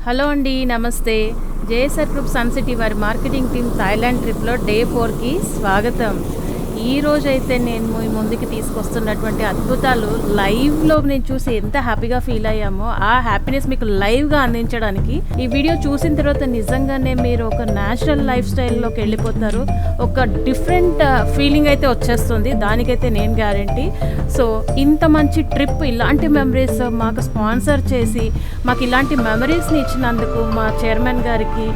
Hello అండి, నమస్తే. JSR group Sun city వారి మార్కెటింగ్ టీమ్ థాయిలాండ్ ట్రిప్లో డే 4కి స్వాగతం. ఈరోజైతే నేను మీ ముందుకి తీసుకొస్తున్నటువంటి అద్భుతాలు లైవ్లో నేను చూసి ఎంత హ్యాపీగా ఫీల్ అయ్యామో ఆ హ్యాపీనెస్ మీకు లైవ్గా అందించడానికి ఈ వీడియో చూసిన తర్వాత నిజంగానే మీరు ఒక న్యాచురల్ లైఫ్ స్టైల్లోకి వెళ్ళిపోతారు. ఒక డిఫరెంట్ ఫీలింగ్ అయితే వచ్చేస్తుంది, దానికైతే నేను గ్యారంటీ. సో ఇంత మంచి ట్రిప్, ఇలాంటి మెమరీస్ మాకు స్పాన్సర్ చేసి మాకు ఇలాంటి మెమరీస్ని ఇచ్చినందుకు మా చైర్మన్ గారికి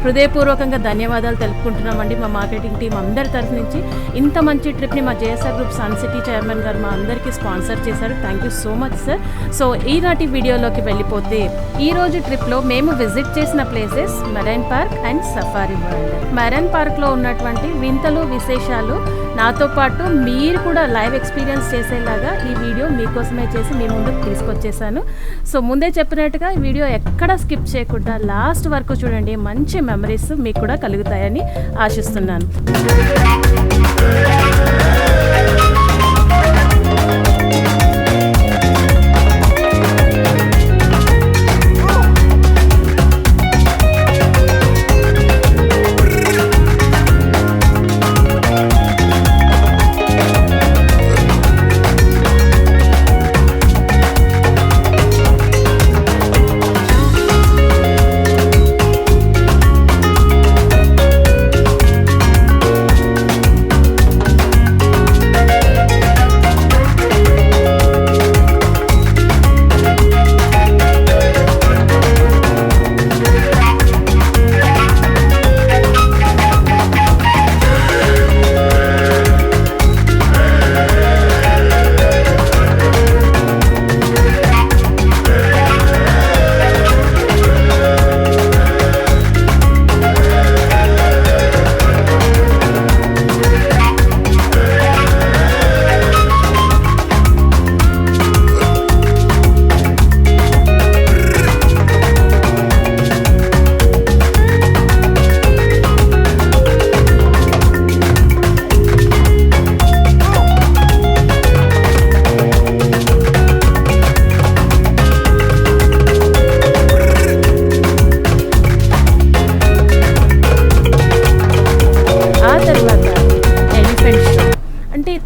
హృదయపూర్వకంగా ధన్యవాదాలు తెలుపుకుంటున్నామండి. మా మార్కెటింగ్ టీం అందరి తరఫు నుంచి ఇంత మంచి ట్రిప్ని మా JSR group Sun City chairman గారు మా అందరికీ స్పాన్సర్ చేశారు. Thank you so much sir. So ఈనాటి వీడియోలోకి వెళ్ళిపోతే, ఈరోజు ట్రిప్లో మేము విజిట్ చేసిన places marine park and safari world. Marine పార్క్లో ఉన్నటువంటి వింతలు విశేషాలు నాతో పాటు మీరు కూడా లైవ్ ఎక్స్పీరియన్స్ చేసేలాగా ఈ వీడియో మీకోసమే చేసి మీ ముందుకు తీసుకొచ్చేసాను. సో ముందే చెప్పినట్టుగా ఈ వీడియో ఎక్కడ స్కిప్ చేయకుండా లాస్ట్ వరకు చూడండి. మంచి మెమరీస్ మీకు కూడా కలుగుతాయని ఆశిస్తున్నాను.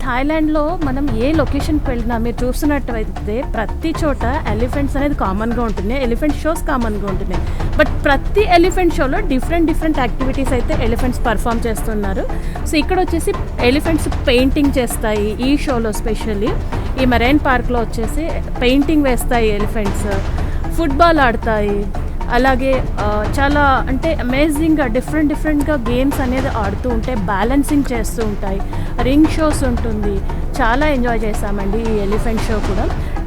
థాయిలాండ్లో మనం ఏ లొకేషన్కి వెళ్ళినా మీరు చూస్తున్నట్టయితే ప్రతి చోట ఎలిఫెంట్స్ అనేది కామన్గా ఉంటున్నాయి, ఎలిఫెంట్ షోస్ కామన్గా ఉంటున్నాయి. బట్ ప్రతి ఎలిఫెంట్ షోలో డిఫరెంట్ యాక్టివిటీస్ అయితే ఎలిఫెంట్స్ పర్ఫామ్ చేస్తున్నారు. సో ఇక్కడ వచ్చేసి ఎలిఫెంట్స్ పెయింటింగ్ చేస్తాయి ఈ షోలో. స్పెషల్లీ ఈ మెరైన్ పార్క్లో వచ్చేసి పెయింటింగ్ వేస్తాయి ఎలిఫెంట్స్, ఫుట్బాల్ ఆడతాయి. అలాగే చాలా అంటే అమేజింగ్గా డిఫరెంట్గా గేమ్స్ అనేది ఆడుతూ ఉంటాయి, బ్యాలెన్సింగ్ చేస్తూ ఉంటాయి, రింగ్ షోస్ ఉంటుంది. చాలా ఎంజాయ్ చేసామండి ఈ ఎలిఫెంట్ షో కూడా.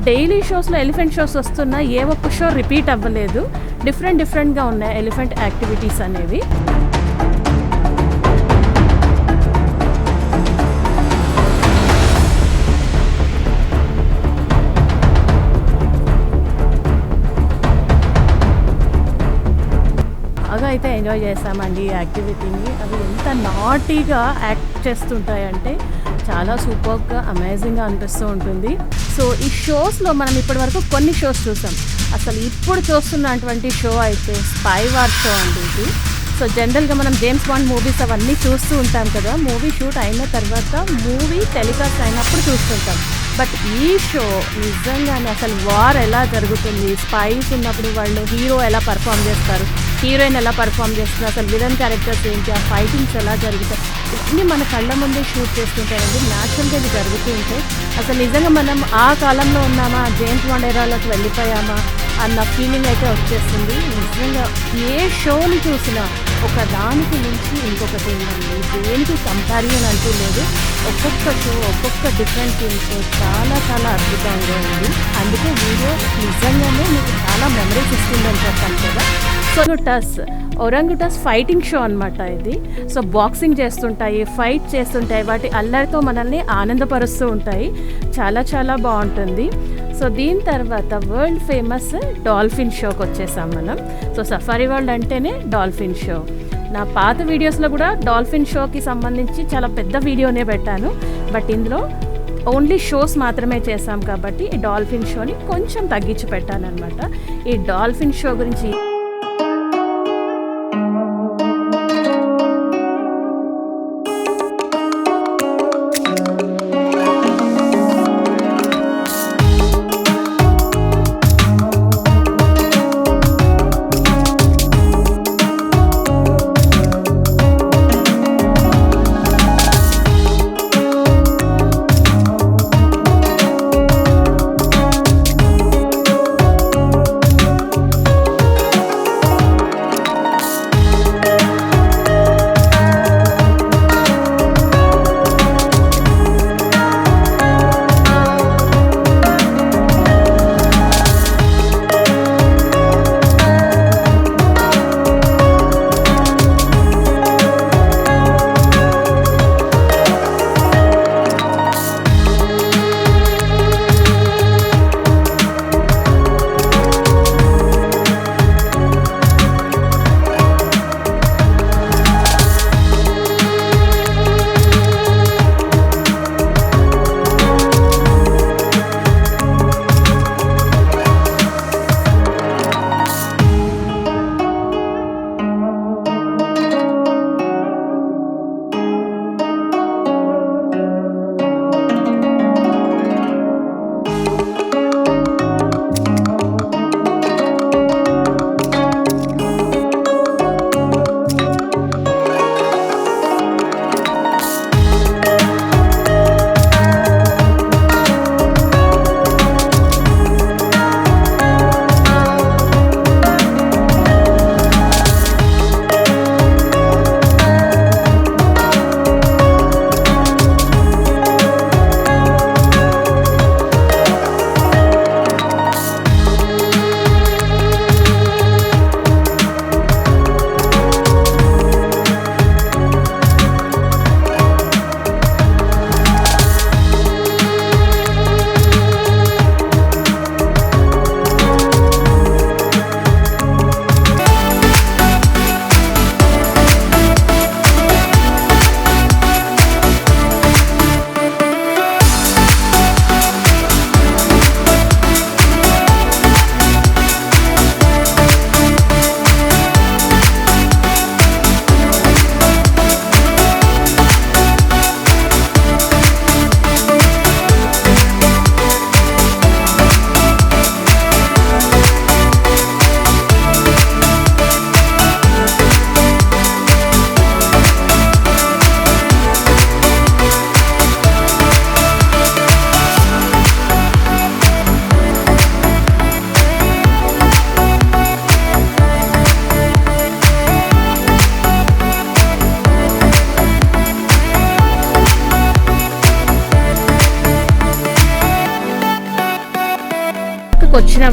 డైలీ షోస్లో ఎలిఫెంట్ షోస్ వస్తున్నా ఏ ఒక్క షో రిపీట్ అవ్వలేదు. డిఫరెంట్గా ఉన్నాయి ఎలిఫెంట్ యాక్టివిటీస్ అనేవి. బాగా అయితే ఎంజాయ్ చేస్తామండి ఈ యాక్టివిటీని. అవి ఎంత నాటీగా యాక్ట్ చేస్తుంటాయంటే చాలా సూపర్గా అమేజింగ్గా అనిపిస్తూ ఉంటుంది. సో ఈ షోస్లో మనం ఇప్పటివరకు కొన్ని షోస్ చూసాం. అసలు ఇప్పుడు చూస్తున్నటువంటి షో అయితే స్పై వార్ షో అండి ఇది. సో జనరల్గా మనం జేమ్స్ బాండ్ మూవీస్ అవన్నీ చూస్తూ ఉంటాం కదా, మూవీ షూట్ అయిన తర్వాత మూవీ టెలికాస్ట్ అయినప్పుడు చూస్తుంటాం. బట్ ఈ షో నిజంగానే అసలు వార్ ఎలా జరుగుతుంది, స్పైస్ ఉన్నప్పుడు వాళ్ళు హీరో ఎలా పర్ఫామ్ చేస్తారు, హీరోయిన్ ఎలా పర్ఫామ్ చేస్తుంది, అసలు విలన్ క్యారెక్టర్స్ ఏంటి, ఆ ఫైటింగ్స్ ఎలా జరుగుతాయి, ఇవన్నీ మన కళ్ళ ముందే షూట్ చేస్తుంటాయండి. న్యాచురల్గా ఇది జరుగుతూ ఉంటాయి. అసలు నిజంగా మనం ఆ కాలంలో ఉన్నామా, జేమ్స్ బాండ్ ఎరాలోకి వెళ్ళిపోయామా అన్న ఫీలింగ్ అయితే వచ్చేస్తుంది. నిజంగా ఏ షోని చూసినా ఒక దానికి నుంచి ఇంకొకటి ఉందండి, దేనికి కంపారిజన్ అంటూ లేదు. ఒక్కొక్క షో ఒక్కొక్క డిఫరెంట్ థీమ్తో చాలా అద్భుతంగా ఉంది. అందుకే వీడియో నిజంగానే మీకు చాలా మెమరీస్ ఇస్తుందని చెప్పాను కదా. సో ఒరంగుటాస్ ఫైటింగ్ షో అనమాట ఇది. సో బాక్సింగ్ చేస్తుంటాయి, ఫైట్ చేస్తుంటాయి, వాటి అల్లరితో మనల్ని ఆనందపరుస్తూ ఉంటాయి. చాలా బాగుంటుంది. సో దీని తర్వాత వరల్డ్ ఫేమస్ డాల్ఫిన్ షోకి వచ్చేసాం మనం. సో సఫారీ వరల్డ్ అంటేనే డాల్ఫిన్ షో. నా పాత వీడియోస్లో కూడా డాల్ఫిన్ షోకి సంబంధించి చాలా పెద్ద వీడియోనే పెట్టాను. బట్ ఇందులో ఓన్లీ షోస్ మాత్రమే చేసాం కాబట్టి ఈ డాల్ఫిన్ షోని కొంచెం తగ్గించి పెట్టానన్నమాట. ఈ డాల్ఫిన్ షో గురించి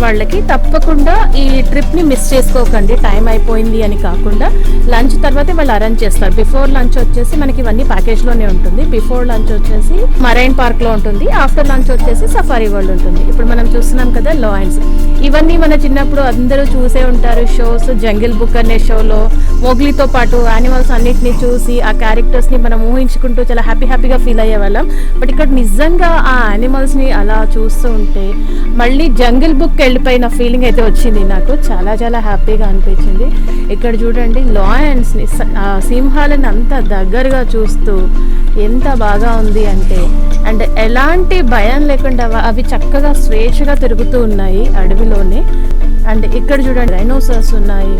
వాళ్ళకి తప్పకుండా ఈ ట్రిప్ని మిస్ చేసుకోకండి. టైం అయిపోయింది అని కాకుండా లంచ్ తర్వాతే వాళ్ళు అరేంజ్ చేస్తారు. బిఫోర్ లంచ్ వచ్చేసి మనకి ఇవన్నీ ప్యాకేజ్లోనే ఉంటుంది. బిఫోర్ లంచ్ వచ్చేసి మరైన్ పార్క్లో ఉంటుంది, ఆఫ్టర్ లంచ్ వచ్చేసి సఫారీ వరల్డ్ ఉంటుంది. ఇప్పుడు మనం చూస్తున్నాం కదా లయన్స్, ఇవన్నీ మన చిన్నప్పుడు అందరూ చూసే ఉంటారు షోస్. జంగిల్ బుక్ అనే షోలో మోగ్లీతో పాటు యానిమల్స్ అన్నిటిని చూసి ఆ క్యారెక్టర్స్ని మనం ఊహించుకుంటూ చాలా హ్యాపీగా ఫీల్ అయ్యే వాళ్ళం. బట్ ఇక్కడ నిజంగా ఆ యానిమల్స్ని అలా చూస్తూ ఉంటే మళ్ళీ జంగిల్ బుక్ వెళ్ళిపోయిన ఫీలింగ్ అయితే వచ్చింది నాకు. చాలా హ్యాపీగా అనిపించింది. ఇక్కడ చూడండి లయన్స్ని, సింహాలను అంత దగ్గరగా చూస్తూ ఎంత బాగా ఉంది అంటే, అండ్ ఎలాంటి భయం లేకుండా అవి చక్కగా స్వేచ్ఛగా తిరుగుతూ ఉన్నాయి అడవిలోనే. అండ్ ఇక్కడ చూడండి రైనోసర్స్ ఉన్నాయి,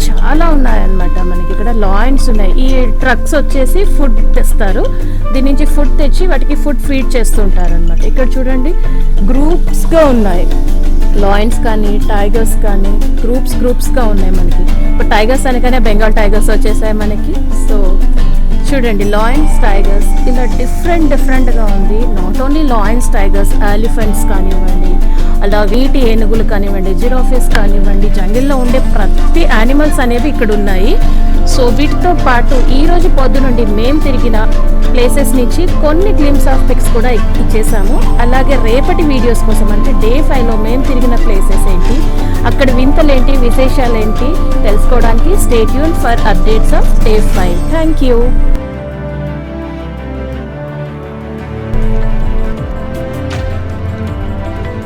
చాలా ఉన్నాయన్నమాట. మనకి ఇక్కడ లయన్స్ ఉన్నాయి. ఈ ట్రక్స్ వచ్చేసి ఫుడ్ తెస్తారు, దీని నుంచి ఫుడ్ తెచ్చి వాటికి ఫుడ్ ఫీడ్ చేస్తుంటారు అనమాట. ఇక్కడ చూడండి గ్రూప్స్గా ఉన్నాయి లయన్స్ కానీ టైగర్స్ కానీ, గ్రూప్స్గా ఉన్నాయి మనకి. ఇప్పుడు టైగర్స్ అనగానే బెంగాల్ టైగర్స్ వచ్చేసాయి మనకి. సో చూడండి లయన్స్, టైగర్స్ ఇలా డిఫరెంట్గా ఉంది. Not only Lions, tigers, elephants కానివ్వండి, అలా వీటి ఏనుగులు కానివ్వండి, జిరాఫీస్ కానివ్వండి, జంగిల్లో ఉండే ప్రతి యానిమల్స్ అనేవి ఇక్కడ ఉన్నాయి. సో వీటితో పాటు ఈరోజు పొద్దు నుండి మేము తిరిగిన ప్లేసెస్ నుంచి కొన్ని గ్లిమ్స్ ఆఫ్ పిక్స్ కూడా ఇచ్చేసాము. అలాగే రేపటి వీడియోస్ కోసం అంటే డే 5లో మేము తిరిగిన ప్లేసెస్ ఏంటి, అక్కడ వింతలేంటి, విశేషాలేంటి తెలుసుకోవడానికి stay tune for updates of day 5. Thank you.